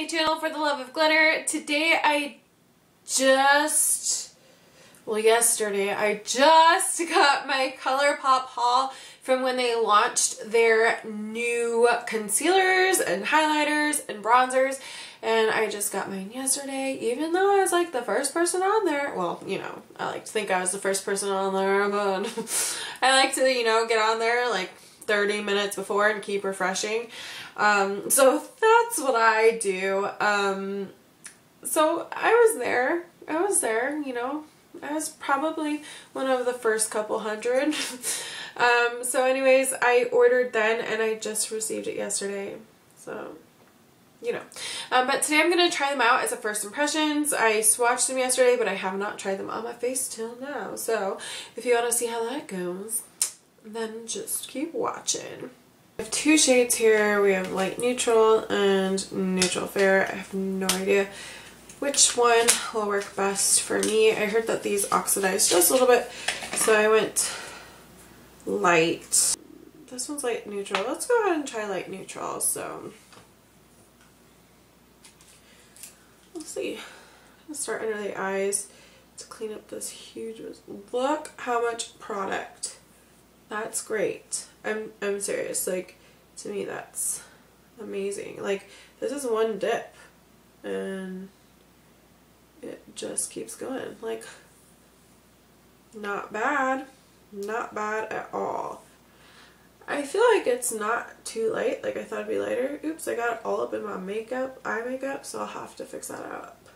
Hey channel, for the love of glitter. Today yesterday I just got my Colourpop haul from when they launched their new concealers and highlighters and bronzers, and I just got mine yesterday, even though I was like the first person on there. Well, you know, I like to think I was the first person on there, but I like to, you know, get on there like 30 minutes before and keep refreshing. So that's what I do. So I was there, you know, I was probably one of the first couple hundred. So anyways, I ordered then and I just received it yesterday. So, you know, but today I'm going to try them out as a first impressions. I swatched them yesterday, but I have not tried them on my face till now. So if you want to see how that goes, then just keep watching. We have two shades here. We have light neutral and neutral fair. I have no idea which one will work best for me. I heard that these oxidize just a little bit, so I went light. This one's light neutral. Let's go ahead and try light neutral. So let's see. I'm gonna start under the eyes to clean up this huge. Look how much product. That's great. I'm serious. Like, to me that's amazing. Like, this is one dip and it just keeps going. Like, not bad. Not bad at all. I feel like it's not too light. Like, I thought it'd be lighter. Oops, I got it all up in my makeup, eye makeup, so I'll have to fix that up.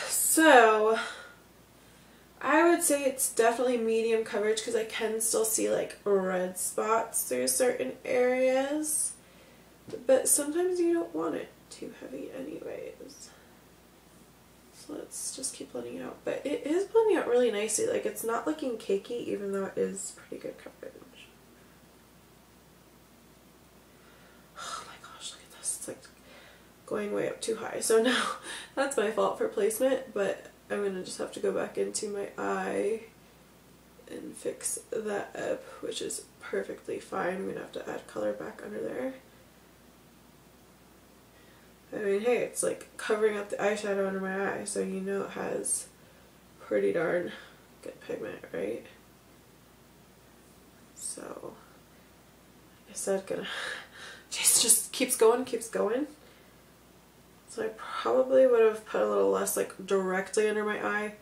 So I would say it's definitely medium coverage because I can still see like red spots through certain areas, but sometimes you don't want it too heavy anyways. So let's just keep blending out. But it is blending out really nicely. Like, it's not looking cakey even though it is pretty good coverage. Oh my gosh, look at this. It's like going way up too high. So now that's my fault for placement, but I'm going to just have to go back into my eye and fix that up, which is perfectly fine. I'm going to have to add color back under there. I mean, hey, it's like covering up the eyeshadow under my eye, so you know it has pretty darn good pigment, right? So, like I said, just keeps going, keeps going. So I probably would have put a little less like directly under my eye.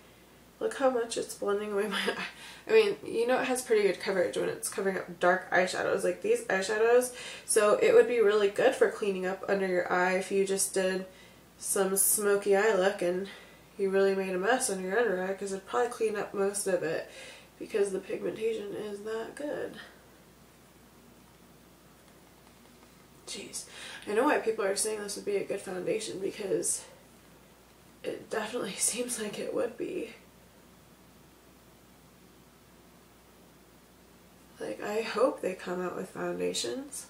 Look how much it's blending away my eye. I mean, you know it has pretty good coverage when it's covering up dark eyeshadows like these eyeshadows. So it would be really good for cleaning up under your eye if you just did some smoky eye look and you really made a mess under your under eye, because it'd probably clean up most of it because the pigmentation is that good. Jeez. I know why people are saying this would be a good foundation, because it definitely seems like it would be. Like, I hope they come out with foundations.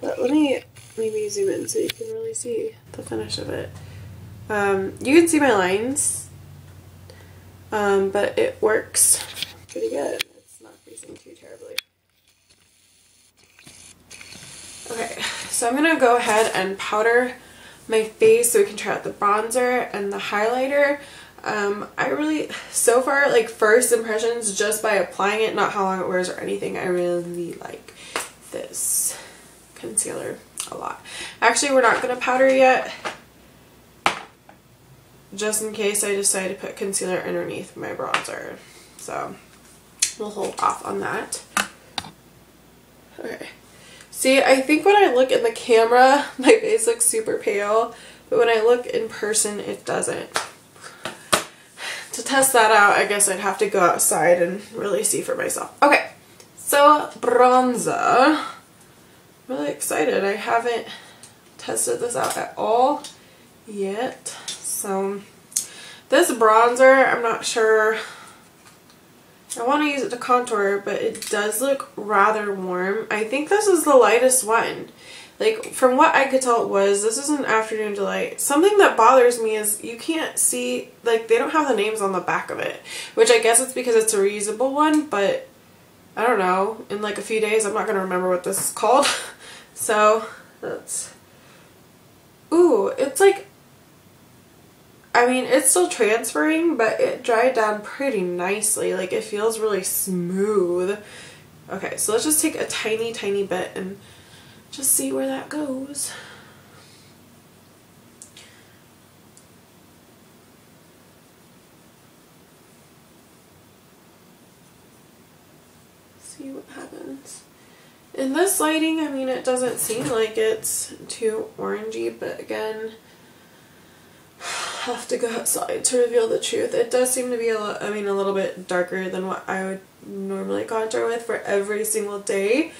But let me maybe zoom in so you can really see the finish of it. You can see my lines, but it works pretty good. It's not creasing too terribly. Okay, so I'm going to go ahead and powder my face so we can try out the bronzer and the highlighter. I really, so far, like, first impressions just by applying it, not how long it wears or anything, I really like this concealer a lot. Actually, we're not going to powder yet, just in case I decide to put concealer underneath my bronzer. So we'll hold off on that. Okay. See, I think when I look in the camera, my face looks super pale, but when I look in person, it doesn't. To test that out, I guess I'd have to go outside and really see for myself. Okay, so bronzer. I'm really excited. I haven't tested this out at all yet. So this bronzer, I'm not sure. I want to use it to contour, but it does look rather warm. I think this is the lightest one. Like, from what I could tell this is an Afternoon Delight. Something that bothers me is you can't see, like, they don't have the names on the back of it, which I guess it's because it's a reusable one, but I don't know. In like a few days, I'm not going to remember what this is called. So, let's... ooh, it's like, I mean, it's still transferring, but it dried down pretty nicely. Like, it feels really smooth. Okay, so let's just take a tiny, tiny bit and just see where that goes. See what happens. In this lighting, I mean, it doesn't seem like it's too orangey, but again, have to go outside to reveal the truth. It does seem to be a little bit darker than what I would normally contour with for every single day.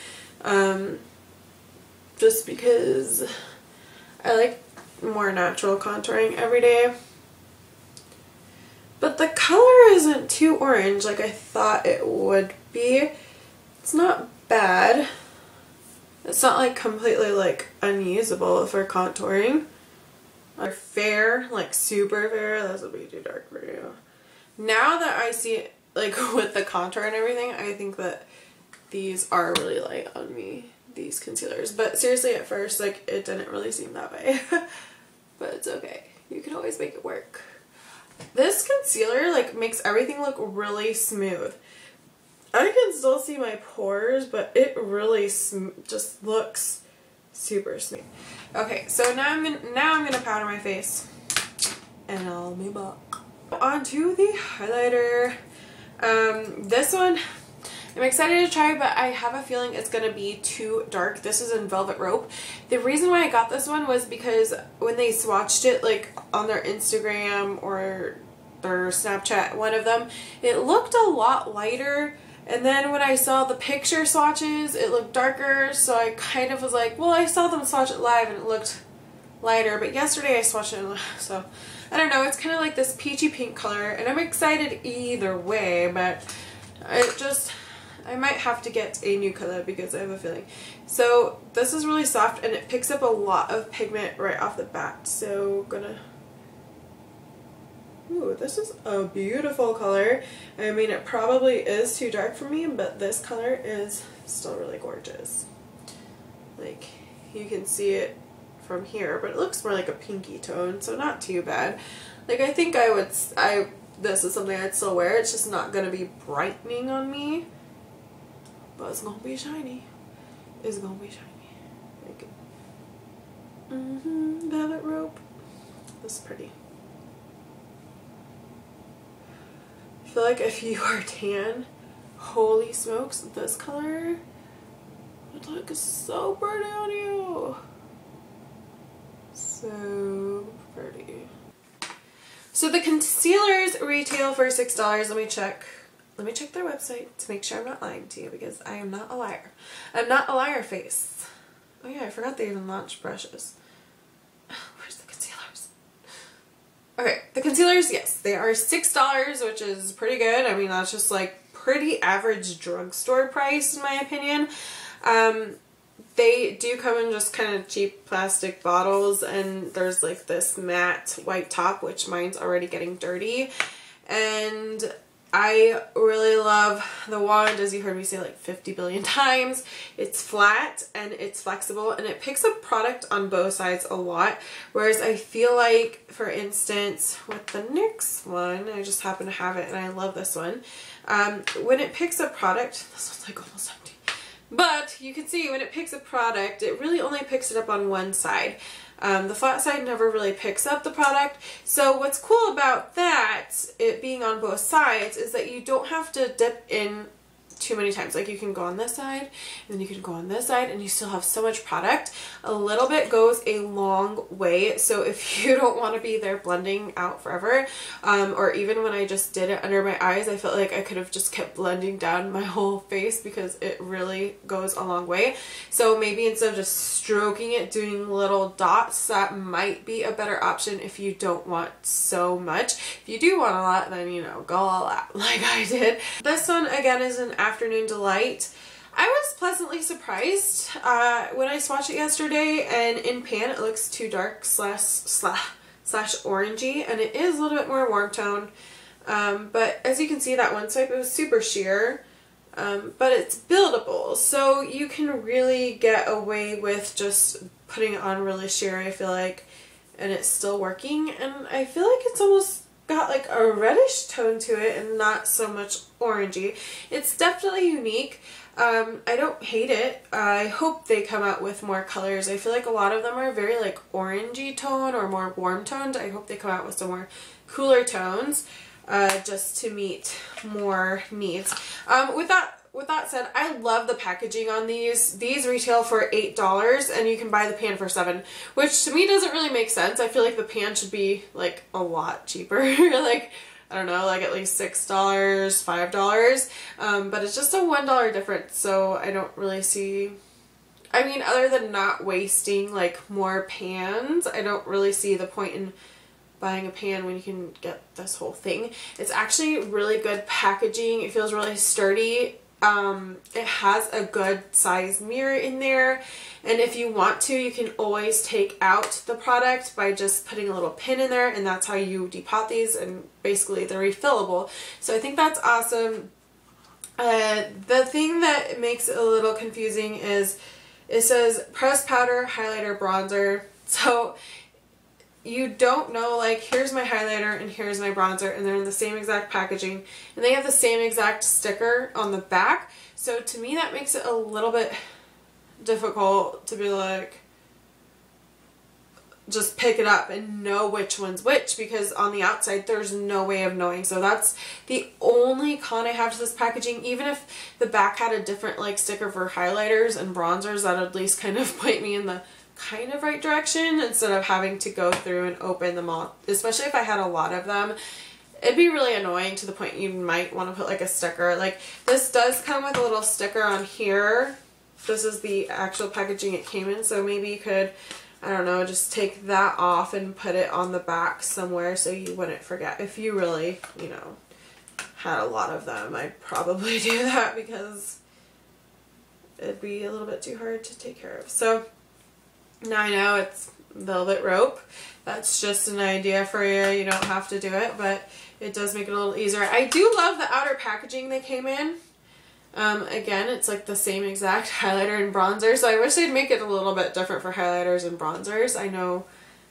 Just because I like more natural contouring every day. But the color isn't too orange like I thought it would be. It's not bad. It's not like completely like unusable for contouring. Or fair, like super fair, this would be too dark for you. Now that I see it, like with the contour and everything, I think that these are really light on me, these concealers. But seriously, at first, like, it didn't really seem that way. But it's okay. You can always make it work. This concealer, like, makes everything look really smooth. I can still see my pores, but it really just looks super smooth. Okay, so now I'm gonna powder my face, and I'll be back. Onto the highlighter. This one I'm excited to try, but I have a feeling it's gonna be too dark. This is in Velvet Rope. The reason why I got this one was because when they swatched it, like on their Instagram or their Snapchat, one of them, it looked a lot lighter. And then when I saw the picture swatches, it looked darker, so I kind of was like, well, I saw them swatch it live and it looked lighter, but yesterday I swatched it, so I don't know, it's kind of like this peachy pink color, and I'm excited either way, but I might have to get a new color because I have a feeling. So this is really soft and it picks up a lot of pigment right off the bat, so ooh, this is a beautiful color. I mean, it probably is too dark for me, but this color is still really gorgeous. Like, you can see it from here, but it looks more like a pinky tone, so not too bad. Like, I think this is something I'd still wear. It's just not gonna be brightening on me, but it's gonna be shiny. It's gonna be shiny. Like, Velvet Rope. This is pretty. I feel like if you are tan, holy smokes, this color would look so pretty on you. So pretty. So the concealers retail for $6. Let me check their website to make sure I'm not lying to you, because I am not a liar. I'm not a liar face. Oh yeah, I forgot they even launched brushes. Where's the concealers? Okay, the concealers, yes, they are $6, which is pretty good. I mean, that's just like pretty average drugstore price in my opinion. They do come in just kind of cheap plastic bottles, and there's like this matte white top, which mine's already getting dirty. And I really love the wand, as you heard me say like 50 billion times. It's flat and it's flexible and it picks up product on both sides a lot. Whereas I feel like, for instance, with the NYX one, I just happen to have it and I love this one. When it picks up product, this one's like almost empty. But you can see when it picks up product, it really only picks it up on one side. The flat side never really picks up the product. So what's cool about that, it being on both sides, is that you don't have to dip in too many times. Like, you can go on this side and then you can go on this side and you still have so much product. A little bit goes a long way. So if you don't want to be there blending out forever, or even when I just did it under my eyes, I felt like I could have just kept blending down my whole face because it really goes a long way. So maybe instead of just stroking it, doing little dots, that might be a better option if you don't want so much. If you do want a lot, then, you know, go all out like I did. This one again is an Afternoon Delight. I was pleasantly surprised when I swatched it yesterday, and in pan it looks too dark slash orangey, and it is a little bit more warm tone. But as you can see, that one swipe, it was super sheer, but it's buildable, so you can really get away with just putting it on really sheer, I feel like, and it's still working, and I feel like it's almost got like a reddish tone to it and not so much orangey. It's definitely unique. I don't hate it. I hope they come out with more colors. I feel like a lot of them are very like orangey tone or more warm toned. I hope they come out with some more cooler tones just to meet more needs. With that said, I love the packaging on these. These retail for $8 and you can buy the pan for $7, which to me doesn't really make sense. I feel like the pan should be like a lot cheaper. Like, I don't know, like at least $6, $5. But it's just a $1 difference, so I don't really see, I mean, other than not wasting like more pans, I don't really see the point in buying a pan when you can get this whole thing. It's actually really good packaging. It feels really sturdy. It has a good size mirror in there, and if you want to, you can always take out the product by just putting a little pin in there, and that's how you depot these, and basically they're refillable. So I think that's awesome. The thing that makes it a little confusing is it says pressed powder, highlighter, bronzer. So you don't know, like, here's my highlighter and here's my bronzer, and they're in the same exact packaging, and they have the same exact sticker on the back. So to me that makes it a little bit difficult to be like, just pick it up and know which one's which, because on the outside there's no way of knowing. So that's the only con I have to this packaging. Even if the back had a different like sticker for highlighters and bronzers, that would at least kind of point me in the kind of right direction instead of having to go through and open them all, especially if I had a lot of them. It'd be really annoying to the point you might want to put like a sticker. Like, this does come with a little sticker on here. This is the actual packaging it came in, so maybe you could, I don't know, just take that off and put it on the back somewhere so you wouldn't forget. If you really, you know, had a lot of them, I'd probably do that because it'd be a little bit too hard to take care of. So now I know it's velvet rope. That's just an idea for you. You don't have to do it, but it does make it a little easier. I do love the outer packaging they came in. Again, it's like the same exact highlighter and bronzer, so I wish they'd make it a little bit different for highlighters and bronzers. I know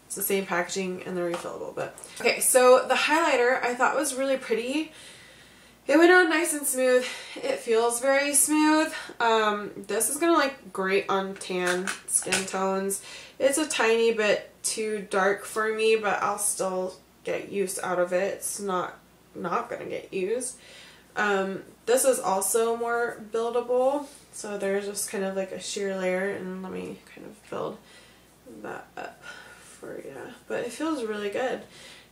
it's the same packaging and they're refillable, but okay. So the highlighter I thought was really pretty. It went on nice and smooth. It feels very smooth. This is gonna like great on tan skin tones. It's a tiny bit too dark for me, but I'll still get use out of it. It's not gonna get used. This is also more buildable, so there's just kind of like a sheer layer, and let me kind of build that up for you. But it feels really good.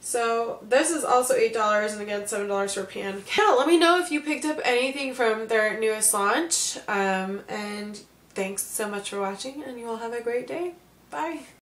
So this is also $8, and again $7 for pan. Yeah, let me know if you picked up anything from their newest launch. And thanks so much for watching, and you all have a great day. Bye.